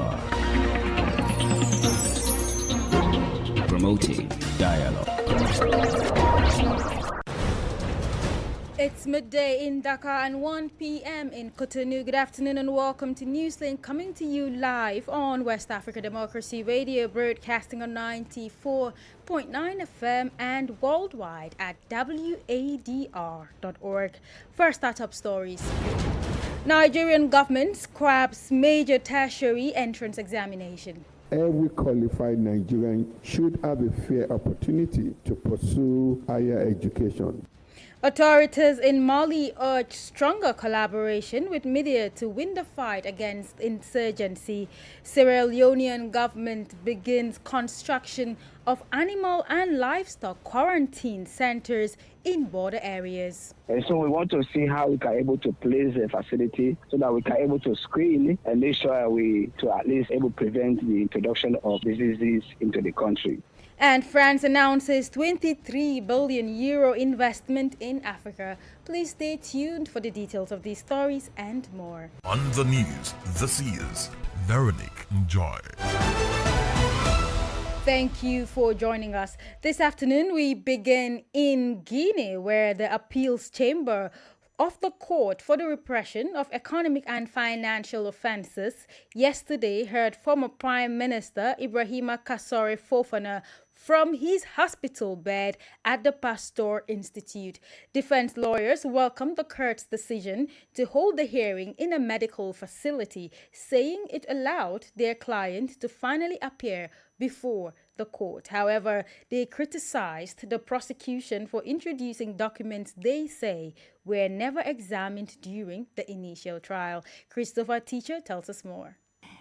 Dakar. Promoting dialogue. It's midday in Dakar and 1 p.m. in Cotonou. Good afternoon and welcome to Newslink, coming to you live on West Africa Democracy Radio, broadcasting on 94.9 FM and worldwide at wadr.org. First, our top stories. Nigerian government scraps major tertiary entrance examination. Every qualified Nigerian should have a fair opportunity to pursue higher education. Authorities in Mali urge stronger collaboration with media to win the fight against insurgency. Sierra Leonean government begins construction of animal and livestock quarantine centers in border areas. And so we want to see how we can able to place a facility so that we can able to screen and make sure we to at least able to prevent the introduction of diseases into the country. And France announces 23 billion euro investment in Africa. Please stay tuned for the details of these stories and more. On the news, this is Veronique Joy. Thank you for joining us. This afternoon, we begin in Guinea, where the appeals chamber of the Court for the Repression of Economic and Financial Offences yesterday heard former Prime Minister Ibrahima Kassore Fofana from his hospital bed at the Pasteur Institute. Defense lawyers welcomed the court's decision to hold the hearing in a medical facility, saying it allowed their client to finally appear before the court. However, they criticized the prosecution for introducing documents they say were never examined during the initial trial. Christopher Teacher tells us more.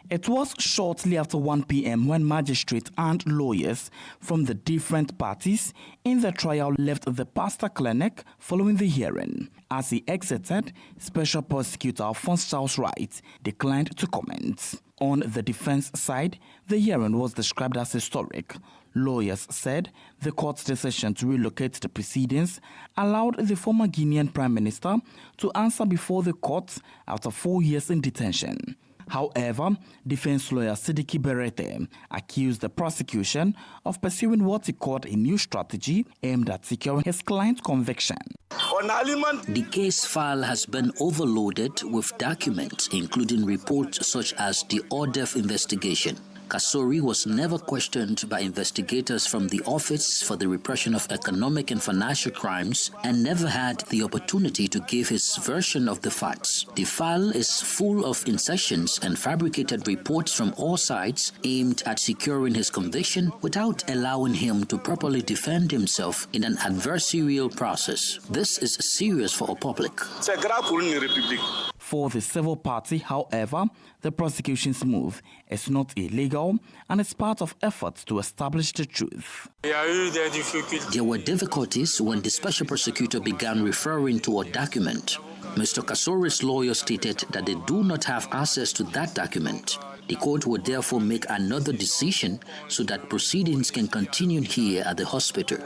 It was shortly after 1 p.m. when magistrates and lawyers from the different parties in the trial left the Pasteur Clinic following the hearing. As he exited, Special Prosecutor Alphonse Charles Wright declined to comment. On the defense side, the hearing was described as historic. Lawyers said the court's decision to relocate the proceedings allowed the former Guinean Prime Minister to answer before the court after 4 years in detention. However, defense lawyer Sidiki Berete accused the prosecution of pursuing what he called a new strategy aimed at securing his client's conviction. The case file has been overloaded with documents, including reports such as the ODEF investigation. Kassore was never questioned by investigators from the Office for the Repression of Economic and Financial Crimes and never had the opportunity to give his version of the facts. The file is full of insertions and fabricated reports from all sides aimed at securing his conviction without allowing him to properly defend himself in an adversarial process. This is serious for a public. For the civil party, however, the prosecution's move is not illegal and is part of efforts to establish the truth. There were difficulties when the special prosecutor began referring to a document. Mr. Kassore's lawyer stated that they do not have access to that document. The court will therefore make another decision so that proceedings can continue here at the hospital.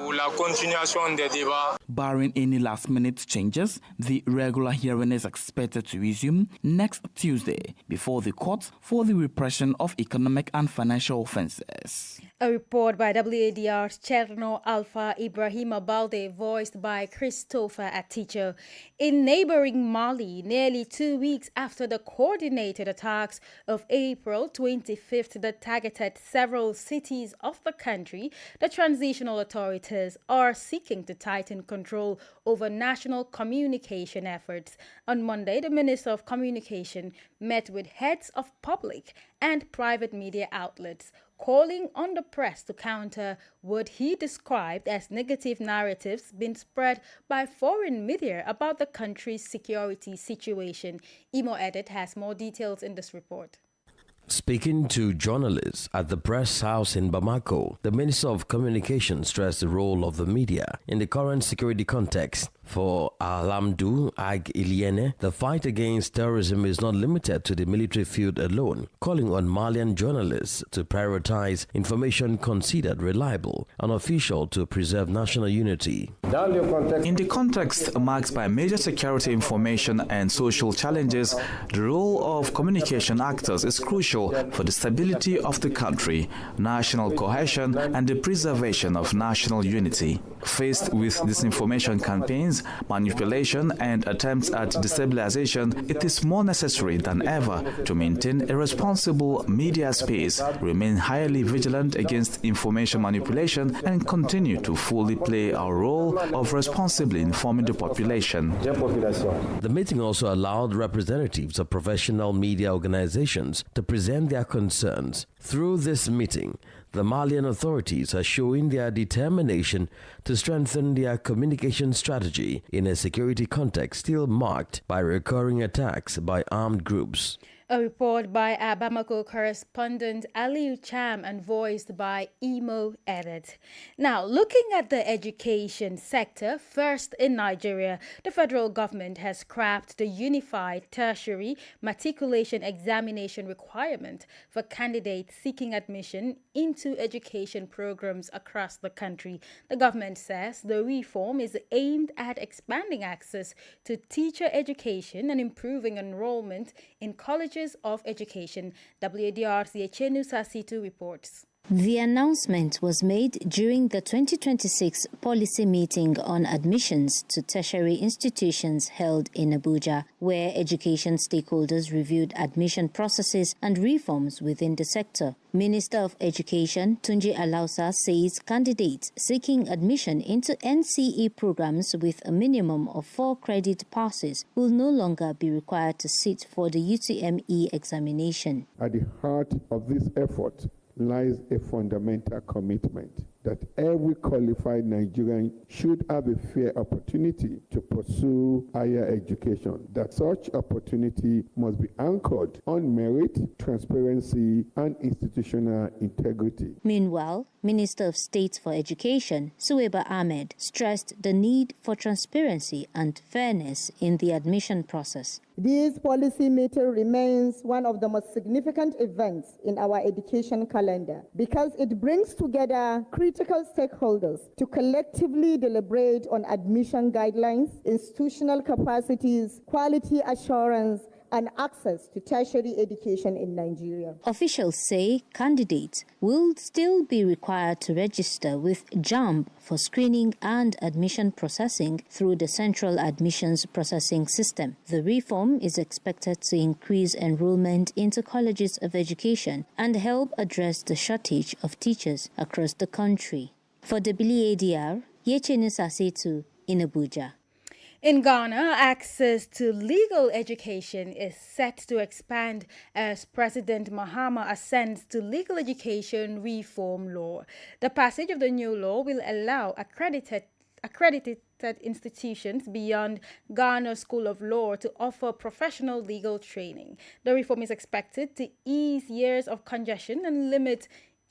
Barring any last-minute changes, the regular hearing is expected to resume next Tuesday before the Court for the Repression of Economic and Financial Offences. A report by WADR's Cherno Alpha Ibrahima Balde, voiced by Christopher Aticho. In neighboring Mali, nearly 2 weeks after the coordinated attacks of April 25th that targeted several cities of the country, the transitional authorities are seeking to tighten control over national communication efforts. On Monday, the Minister of Communication met with heads of public and private media outlets, calling on the press to counter what he described as negative narratives being spread by foreign media about the country's security situation. Imo Edit has more details in this report. Speaking to journalists at the press house in Bamako, the Minister of Communication stressed the role of the media in the current security context. For Alamdu Ag Iliene, the fight against terrorism is not limited to the military field alone, calling on Malian journalists to prioritize information considered reliable and official to preserve national unity. In the context marked by major security information and social challenges, the role of communication actors is crucial for the stability of the country, national cohesion, and the preservation of national unity. Faced with disinformation campaigns, manipulation, and attempts at destabilization, it is more necessary than ever to maintain a responsible media space, remain highly vigilant against information manipulation, and continue to fully play our role of responsibly informing the population. The meeting also allowed representatives of professional media organizations to present their concerns. Through this meeting, the Malian authorities are showing their determination to strengthen their communication strategy in a security context still marked by recurring attacks by armed groups. A report by our Bamako correspondent Aliu Cham and voiced by Imo Edit. Now, looking at the education sector, first in Nigeria, the federal government has scrapped the unified tertiary matriculation examination requirement for candidates seeking admission into education programs across the country. The government says the reform is aimed at expanding access to teacher education and improving enrollment in colleges of education. WADR's Yechenu Sasitu reports. The announcement was made during the 2026 policy meeting on admissions to tertiary institutions held in Abuja, where education stakeholders reviewed admission processes and reforms within the sector. Minister of Education Tunji Alausa says candidates seeking admission into NCE programs with a minimum of 4 credit passes will no longer be required to sit for the UTME examination. At the heart of this effort lies a fundamental commitment that every qualified Nigerian should have a fair opportunity to pursue higher education, that such opportunity must be anchored on merit, transparency, and institutional integrity. Meanwhile, Minister of State for Education, Suweiba Ahmed, stressed the need for transparency and fairness in the admission process. This policy meeting remains one of the most significant events in our education calendar because it brings together critical stakeholders to collectively deliberate on admission guidelines, institutional capacities, quality assurance, and access to tertiary education in Nigeria. Officials say candidates will still be required to register with JAMB for screening and admission processing through the Central Admissions Processing System. The reform is expected to increase enrollment into colleges of education and help address the shortage of teachers across the country. For WADR, Yechenu Sasitu in Abuja. In Ghana, access to legal education is set to expand as President Mahama assents to legal education reform law. The passage of the new law will allow accredited institutions beyond Ghana School of Law to offer professional legal training. The reform is expected to ease years of congestion and limit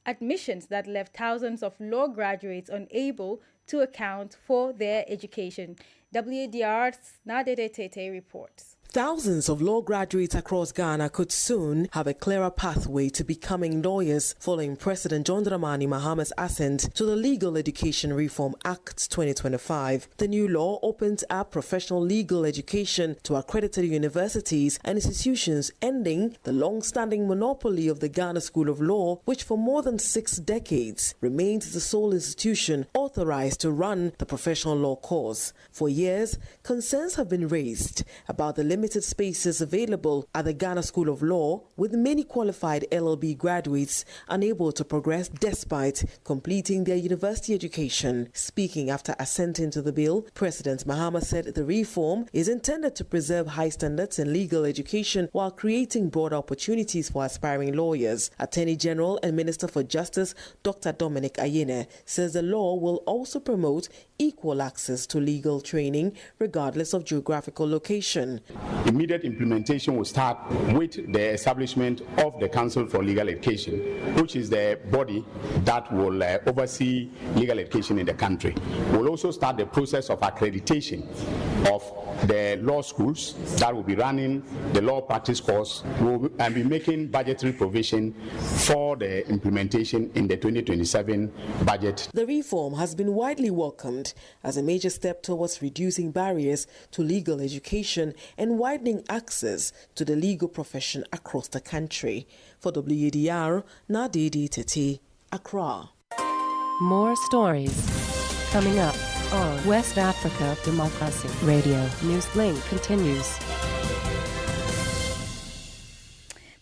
admissions that left thousands of law graduates unable to account for their education. WADR's Nadede Tete reports. Thousands of law graduates across Ghana could soon have a clearer pathway to becoming lawyers following President John Dramani Mahama's assent to the Legal Education Reform Act 2025. The new law opens up professional legal education to accredited universities and institutions, ending the long-standing monopoly of the Ghana School of Law, which for more than 6 decades remains the sole institution authorized to run the professional law course. For years, concerns have been raised about the limited spaces available at the Ghana School of Law, with many qualified LLB graduates unable to progress despite completing their university education. Speaking after assenting to the bill, President Mahama said the reform is intended to preserve high standards in legal education while creating broader opportunities for aspiring lawyers. Attorney General and Minister for Justice Dr. Dominic Ayine says the law will also promote equal access to legal training regardless of geographical location. immediate implementation will start with the establishment of the Council for Legal Education, which is the body that will oversee legal education in the country. We'll also start the process of accreditation of the law schools that will be running the law practice course, and be making budgetary provision for the implementation in the 2027 budget. The reform has been widely welcomed as a major step towards reducing barriers to legal education and widening access to the legal profession across the country. For WADR, Nadidi Tete, Accra. More stories coming up on West Africa Democracy Radio. Newslink continues.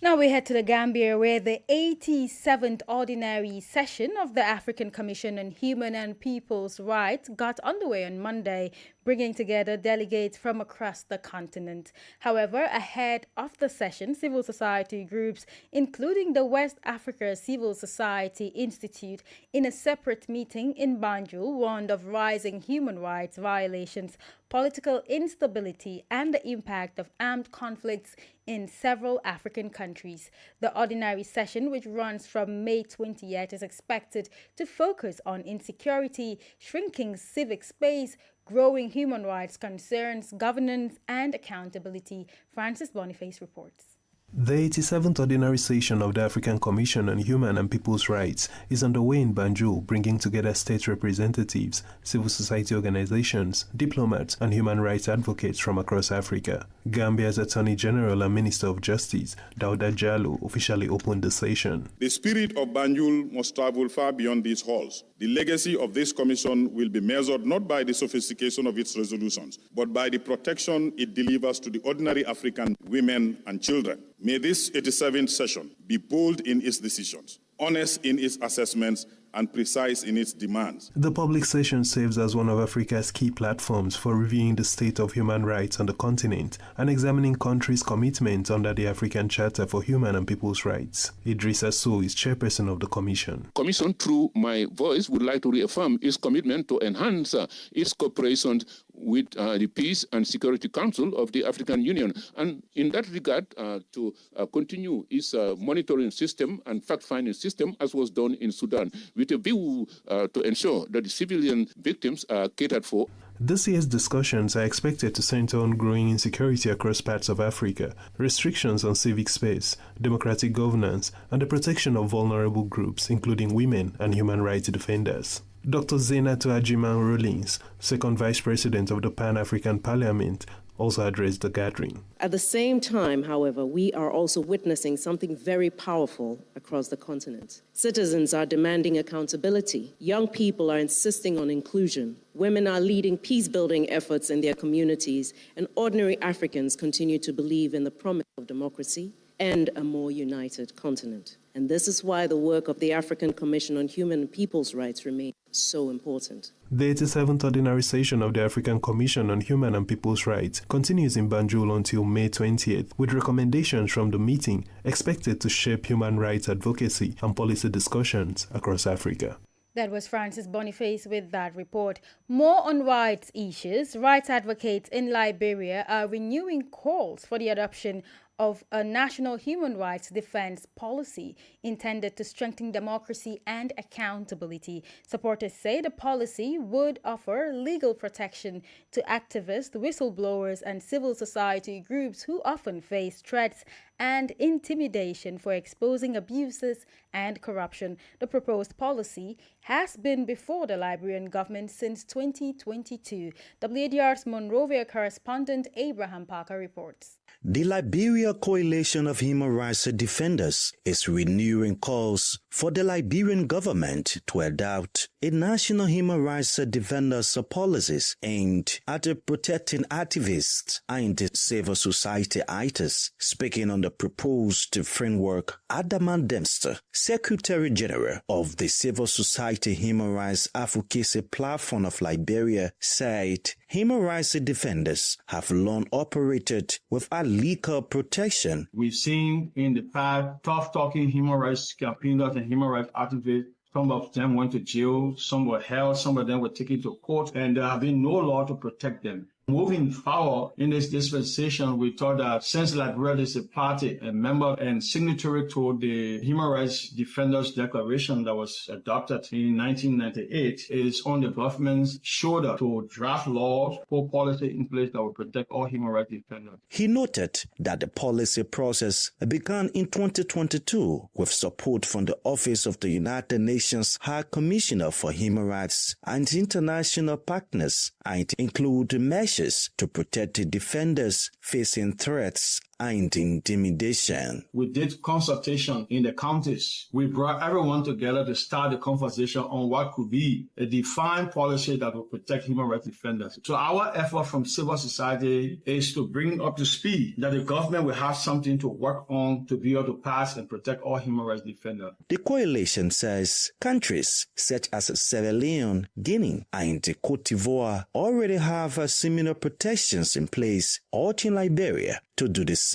Now we head to the Gambia, where the 87th Ordinary Session of the African Commission on Human and People's Rights got underway on Monday, bringing together delegates from across the continent. However, ahead of the session, civil society groups, including the West Africa Civil Society Institute, in a separate meeting in Banjul, warned of rising human rights violations, political instability, and the impact of armed conflicts in several African countries. The ordinary session, which runs from May 20th, is expected to focus on insecurity, shrinking civic space, growing human rights concerns, governance, and accountability. Francis Boniface reports. The 87th Ordinary Session of the African Commission on Human and People's Rights is underway in Banjul, bringing together state representatives, civil society organizations, diplomats, and human rights advocates from across Africa. Gambia's Attorney General and Minister of Justice, Dauda Jallow, officially opened the session. The spirit of Banjul must travel far beyond these halls. The legacy of this commission will be measured not by the sophistication of its resolutions, but by the protection it delivers to the ordinary African women and children. May this 87th session be bold in its decisions, honest in its assessments, and precise in its demands. The public session serves as one of Africa's key platforms for reviewing the state of human rights on the continent and examining countries' commitments under the African Charter for Human and People's Rights. Idrissa Sow is chairperson of the Commission. Commission, through my voice, would like to reaffirm its commitment to enhance its cooperation with the Peace and Security Council of the African Union, and in that regard to continue its monitoring system and fact-finding system as was done in Sudan, with a view to ensure that the civilian victims are catered for. This year's discussions are expected to center on growing insecurity across parts of Africa, restrictions on civic space, democratic governance, and the protection of vulnerable groups, including women and human rights defenders. Dr. Zainatu Ajiman Rollins, second vice president of the Pan-African Parliament, also addressed the gathering. At the same time, however, we are also witnessing something very powerful across the continent. Citizens are demanding accountability. Young people are insisting on inclusion. Women are leading peace-building efforts in their communities, and ordinary Africans continue to believe in the promise of democracy and a more united continent. And this is why the work of the African Commission on Human and People's Rights remains so important. The 87th Ordinary Session of the African Commission on Human and People's Rights continues in Banjul until May 20th, with recommendations from the meeting expected to shape human rights advocacy and policy discussions across Africa. That was Francis Boniface with that report. More on rights issues. Rights advocates in Liberia are renewing calls for the adoption of a national human rights defense policy intended to strengthen democracy and accountability. Supporters say the policy would offer legal protection to activists, whistleblowers, and civil society groups who often face threats and intimidation for exposing abuses and corruption. The proposed policy has been before the Liberian government since 2022. WADR's Monrovia correspondent Abraham Parker reports. The Liberia Coalition of Human Rights Defenders is renewing calls for the Liberian government to adopt a national human rights defenders policies aimed at protecting activists and civil society actors. Speaking on the proposed framework, Adaman Dempster, Secretary General of the Civil Society Human Rights Advocacy Platform of Liberia, said human rights defenders have long operated without legal protection. We've seen in the past tough-talking human rights campaigners and human rights activists. Some of them went to jail, some were held, some of them were taken to court, and there have been no law to protect them. Moving forward in this dispensation, we thought that since Liberia is a party, a member and signatory to the Human Rights Defenders Declaration that was adopted in 1998, it is on the government's shoulder to draft laws or policy in place that will protect all human rights defenders. He noted that the policy process began in 2022 with support from the Office of the United Nations High Commissioner for Human Rights and international partners, and include measures to protect the defenders facing threats and intimidation. We did consultation in the counties. We brought everyone together to start the conversation on what could be a defined policy that will protect human rights defenders. So our effort from civil society is to bring up to speed that the government will have something to work on to be able to pass and protect all human rights defenders. The coalition says countries such as Sierra Leone, Guinea, and Cote d'Ivoire already have similar protections in place, urging Liberia to do the same.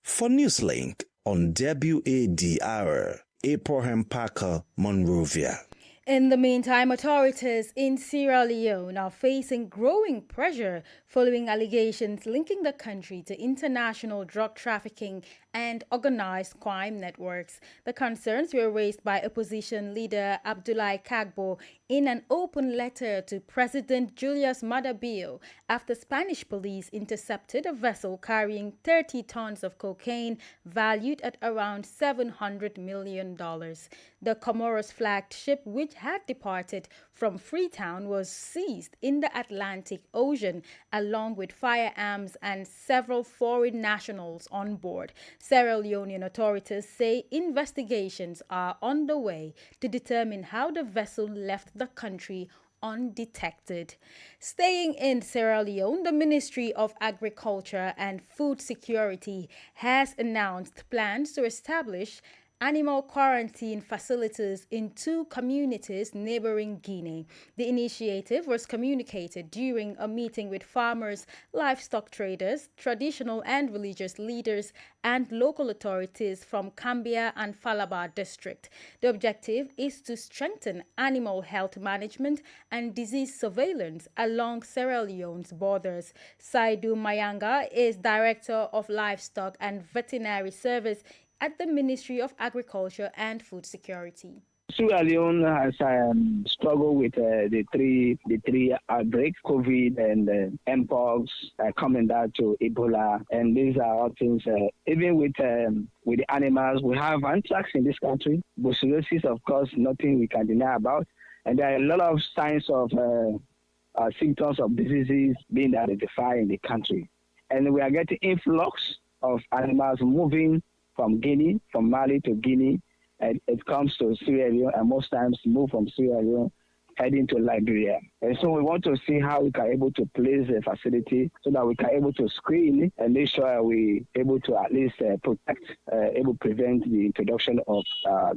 For Newslink on WADR, Abraham Parker, Monrovia. In the meantime, authorities in Sierra Leone are facing growing pressure following allegations linking the country to international drug trafficking and organized crime networks. The concerns were raised by opposition leader Abdoulaye Kagbo in an open letter to President Julius Maada Bio after Spanish police intercepted a vessel carrying 30 tons of cocaine valued at around $700 million. The Comoros-flagged ship, which had departed from Freetown, was seized in the Atlantic Ocean along with firearms and several foreign nationals on board. Sierra Leonean authorities say investigations are underway to determine how the vessel left the country undetected. Staying in Sierra Leone, the Ministry of Agriculture and Food Security has announced plans to establish animal quarantine facilities in 2 communities neighboring Guinea. The initiative was communicated during a meeting with farmers, livestock traders, traditional and religious leaders, and local authorities from Cambia and Falaba district. The objective is to strengthen animal health management and disease surveillance along Sierra Leone's borders. Saidu Mayanga is Director of Livestock and Veterinary Service at the Ministry of Agriculture and Food Security. Sierra Leone has struggled with the three outbreaks, COVID and Mpox, coming down to Ebola, and these are all things. Even with the animals, we have anthrax in this country. Brucellosis, of course, nothing we can deny about, and there are a lot of signs of symptoms of diseases being identified in the country, and we are getting influx of animals moving from Guinea, from Mali to Guinea, and it comes to Sierra Leone, and most times move from Sierra Leone heading to Liberia. And so we want to see how we can able to place a facility so that we can able to screen and make sure we able to at least protect, able prevent the introduction of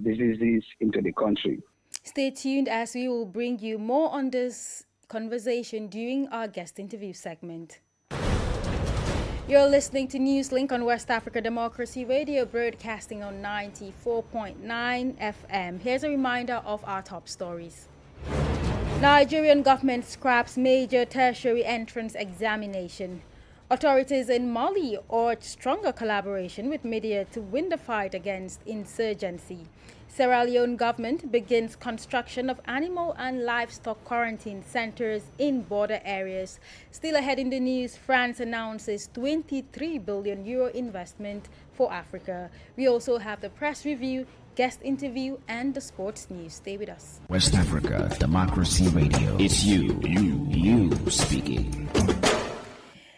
diseases into the country. Stay tuned as we will bring you more on this conversation during our guest interview segment. You're listening to Newslink on West Africa Democracy Radio, broadcasting on 94.9 FM. Here's a reminder of our top stories. Nigerian government scraps major tertiary entrance examination. Authorities in Mali urge stronger collaboration with media to win the fight against insurgency. Sierra Leone government begins construction of animal and livestock quarantine centers in border areas. Still ahead in the news, France announces €23 billion investment for Africa. We also have the press review, guest interview, and the sports news. Stay with us. West Africa Democracy Radio. It's you speaking.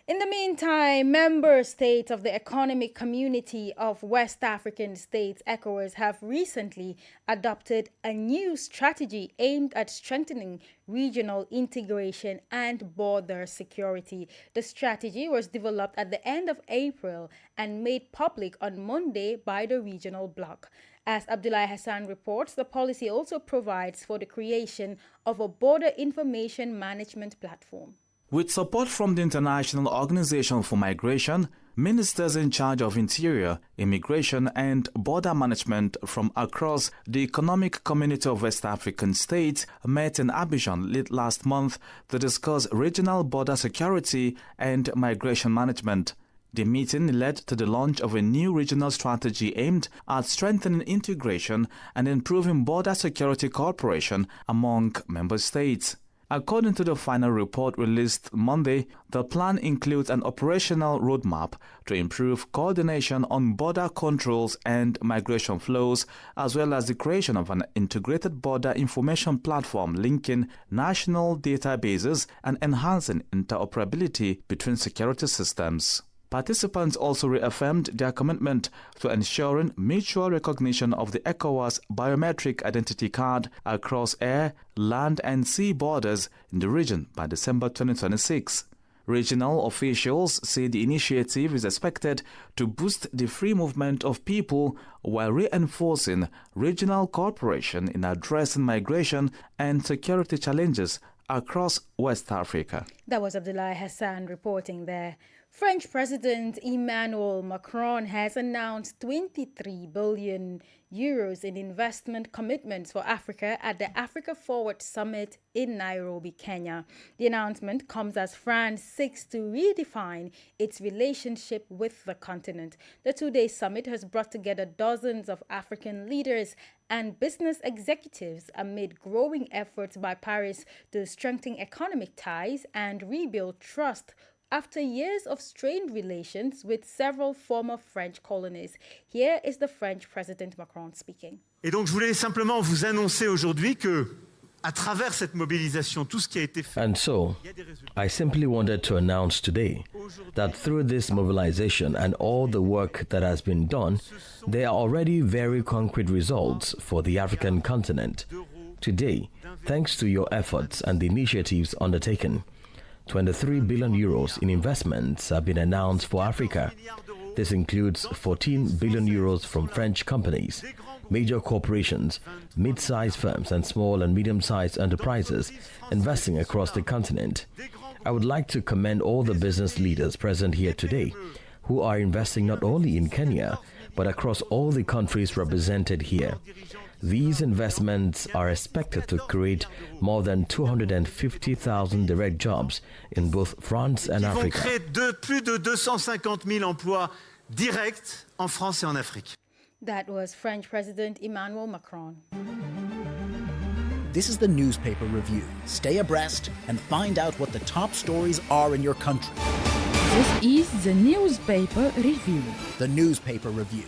In the meantime, member states of the Economic Community of West African States, ECOWAS, have recently adopted a new strategy aimed at strengthening regional integration and border security. The strategy was developed at the end of April and made public on Monday by the regional bloc. As Abdullahi Hassan reports, the policy also provides for the creation of a border information management platform. With support from the International Organization for Migration, ministers in charge of interior, immigration and border management from across the Economic Community of West African States met in Abidjan late last month to discuss regional border security and migration management. The meeting led to the launch of a new regional strategy aimed at strengthening integration and improving border security cooperation among member states. According to the final report released Monday, the plan includes an operational roadmap to improve coordination on border controls and migration flows, as well as the creation of an integrated border information platform linking national databases and enhancing interoperability between security systems. Participants also reaffirmed their commitment to ensuring mutual recognition of the ECOWAS biometric identity card across air, land and sea borders in the region by December 2026. Regional officials say the initiative is expected to boost the free movement of people while reinforcing regional cooperation in addressing migration and security challenges across West Africa. That was Abdullahi Hassan reporting there. French President Emmanuel Macron has announced 23 billion euros in investment commitments for Africa at the Africa Forward Summit in Nairobi, Kenya. The announcement comes as France seeks to redefine its relationship with the continent. The two-day summit has brought together dozens of African leaders and business executives amid growing efforts by Paris to strengthen economic ties and rebuild trust after years of strained relations with several former French colonies. Here is the French President Macron speaking. Et donc je voulais simplement vous annoncer aujourd'hui que à travers cette mobilisation, tout ce qui a été fait. And so, I simply wanted to announce today that through this mobilization and all the work that has been done, there are already very concrete results for the African continent. Today, thanks to your efforts and the initiatives undertaken, 23 billion euros in investments have been announced for Africa. This includes 14 billion euros from French companies, major corporations, mid-sized firms and small and medium-sized enterprises investing across the continent. I would like to commend all the business leaders present here today who are investing not only in Kenya, but across all the countries represented here. These investments are expected to create more than 250,000 direct jobs in both France and Africa. Ils vont créer plus de 250,000 emplois directs en France et en Afrique. That was French President Emmanuel Macron. This is the Newspaper Review. Stay abreast and find out what the top stories are in your country. This is the Newspaper Review. The Newspaper Review.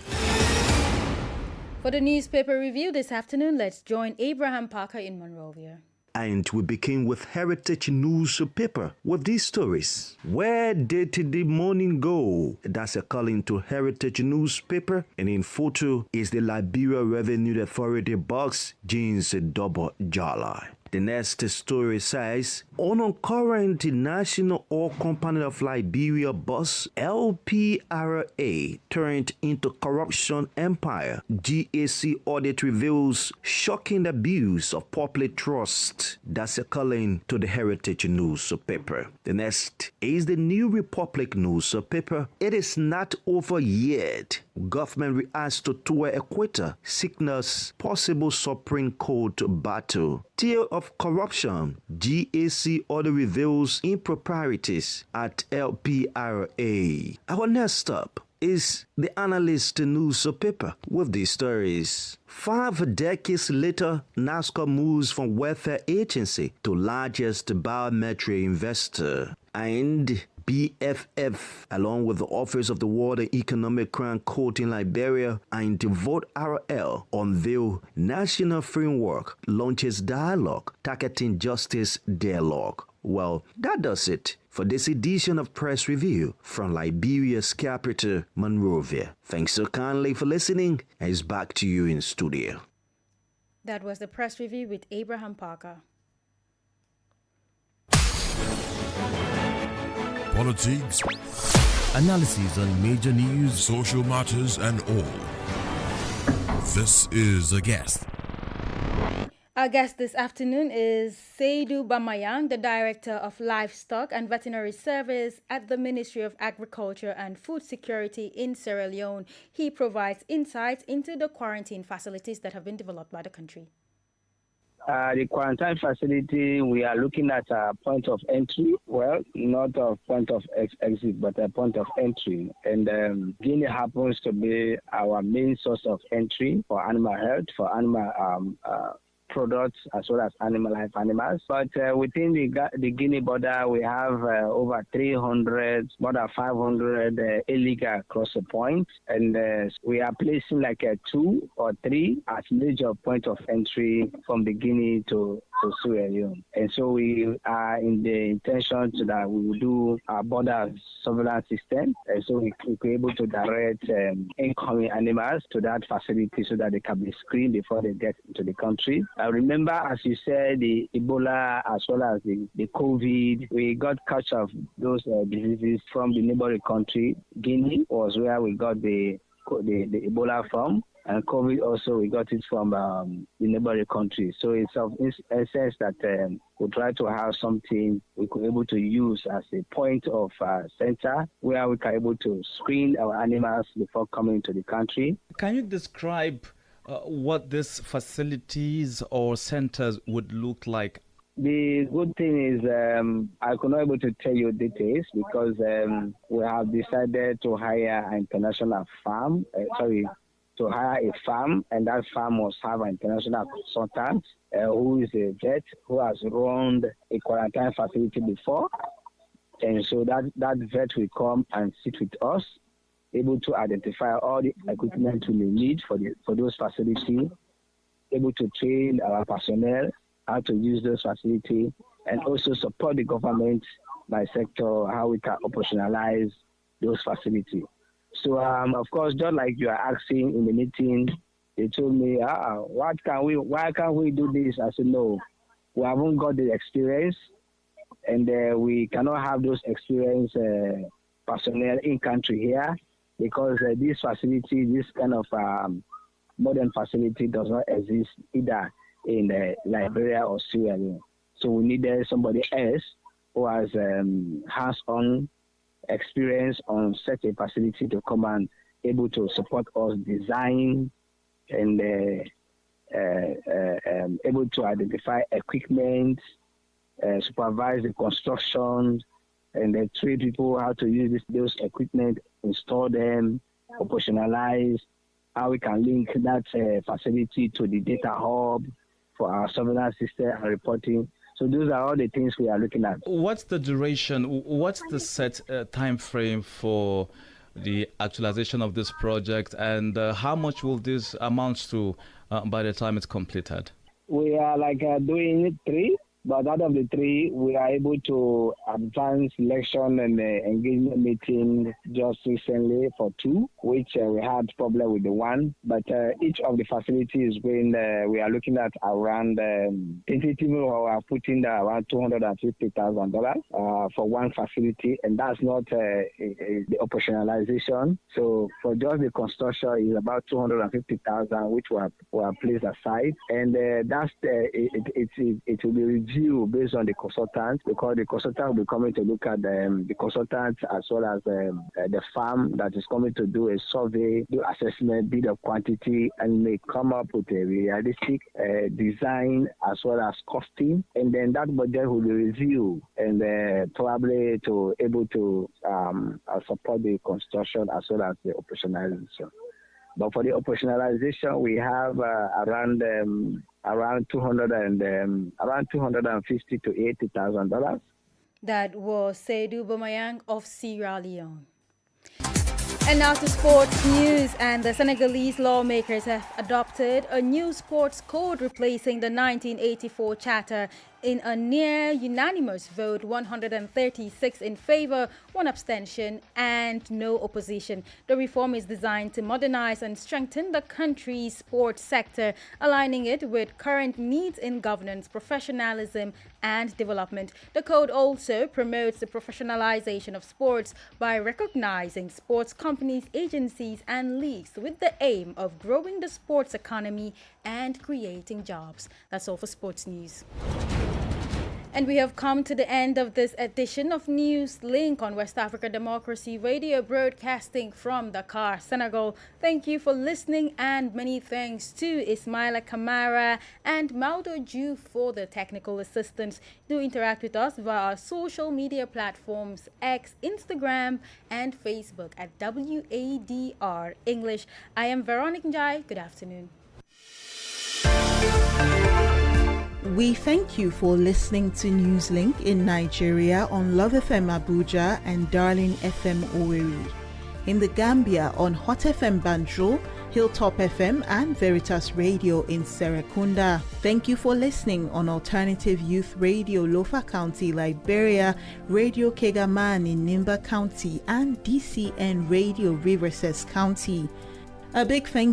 For the Newspaper Review this afternoon, let's join Abraham Parker in Monrovia. And we begin with Heritage Newspaper with these stories. Where did the morning go? That's a calling to Heritage Newspaper. And in photo is the Liberia Revenue Authority box, Jeans Double Jala. The next story says, on current National Oil Company of Liberia bus, LPRA turned into corruption empire. GAC audit reveals shocking abuse of public trust. That's a calling to the Heritage Newspaper. The next is the New Republic Newspaper. It is not over yet. Government reacts to tour equator, signals possible Supreme Court battle. Tale of corruption. GAC order reveals improprieties at LPRA. Our next stop is the Analyst Newspaper with these stories. 5 decades later, NASCAR moves from welfare agency to largest biometric investor. And BFF, along with the Office of the World Economic Crime Court in Liberia and Vote RL, unveil national framework, launches dialogue, targeting justice dialogue. Well, that does it for this edition of Press Review from Liberia's capital, Monrovia. Thanks so kindly for listening, and it's back to you in studio. That was the Press Review with Abraham Parker. Politics, analysis on major news, social matters, and all. This is A Guest. Our guest this afternoon is Seydou Bamayang, the Director of Livestock and Veterinary Service at the Ministry of Agriculture and Food Security in Sierra Leone. He provides insights into the quarantine facilities that have been developed by the country. The quarantine facility, we are looking at a point of entry. Well, not a point of exit, but a point of entry. And Guinea happens to be our main source of entry for animal health, for animal products, as well as animal life animals. But within the Guinea border, we have over 300, more than 500 illegal crossing points. And we are placing like 2 or 3 as major point of entry from the Guinea to Sierra Leone. And so we are in the intention that we will do our border surveillance system. And so we will be able to direct incoming animals to that facility so that they can be screened before they get into the country. Remember, as you said, the Ebola as well as the COVID, we got catch of those diseases from the neighboring country. Guinea was where we got the Ebola from. And COVID also, we got it from the neighboring country. So it's of essence that we try to have something we could able to use as a point of center where we can able to screen our animals before coming to the country. Can you describe what these facilities or centers would look like? The good thing is I could not able to tell you details because we have decided to hire an international farm, to hire a farm, and that farm must have an international consultant who is a vet who has run a quarantine facility before. And so that vet will come and sit with us, able to identify all the equipment we need for those facilities, able to train our personnel how to use those facilities, and also support the government by sector how we can operationalize those facilities. So, of course, just like you are asking in the meeting, they told me, why can't we do this? I said, no, we haven't got the experience, and we cannot have those experienced personnel in country here because this facility, this kind of modern facility does not exist either in Liberia or Sierra Leone. So we needed somebody else who has hands-on experience on such a facility to come and able to support us design and able to identify equipment, supervise the construction, and then train people how to use those equipment, install them, operationalize, how we can link that facility to the data hub for our surveillance system and reporting. So those are all the things we are looking at. What's the duration? What's the set time frame for the actualization of this project, and how much will this amount to by the time it's completed? We are doing 3, but out of the 3, we are able to advance election and engagement meeting just recently for 2, which we had problem with the 1. But each of the facilities we are looking at around tentatively we are putting around $250,000 for one facility, and that's not the operationalization. So for just the construction is about $250,000, which we are placed aside, and that's it will be reviewed based on the consultant, because the consultant will be coming to look at the consultant as well as the farm that is coming to do a survey, do assessment, bid of quantity, and may come up with a realistic design as well as costing, and then that budget will be reviewed and probably to able to support the construction as well as the operationalization. But for the operationalization, we have around $250,000 to $80,000. That was Seydou Bamayang of Sierra Leone. And now to sports news, and the Senegalese lawmakers have adopted a new sports code replacing the 1984 charter in a near unanimous vote, 136 in favor, 1 abstention and no opposition. The reform is designed to modernize and strengthen the country's sports sector, aligning it with current needs in governance, professionalism and development. The code also promotes the professionalization of sports by recognizing sports companies, agencies, and leagues with the aim of growing the sports economy and creating jobs. That's all for sports news. And we have come to the end of this edition of Newslink on West Africa Democracy Radio, broadcasting from Dakar, Senegal. Thank you for listening, and many thanks to Ismaila Kamara and Maudo Ju for the technical assistance. Do interact with us via our social media platforms, X, Instagram, and Facebook at WADR English. I am Veronica Njai. Good afternoon. We thank you for listening to Newslink in Nigeria on Love FM Abuja and Darling FM Owerri. In the Gambia on Hot FM Banjul, Hilltop FM and Veritas Radio in Serekunda. Thank you for listening on Alternative Youth Radio Lofa County, Liberia, Radio Kegaman in Nimba County, and DCN Radio Riverses County. A big thank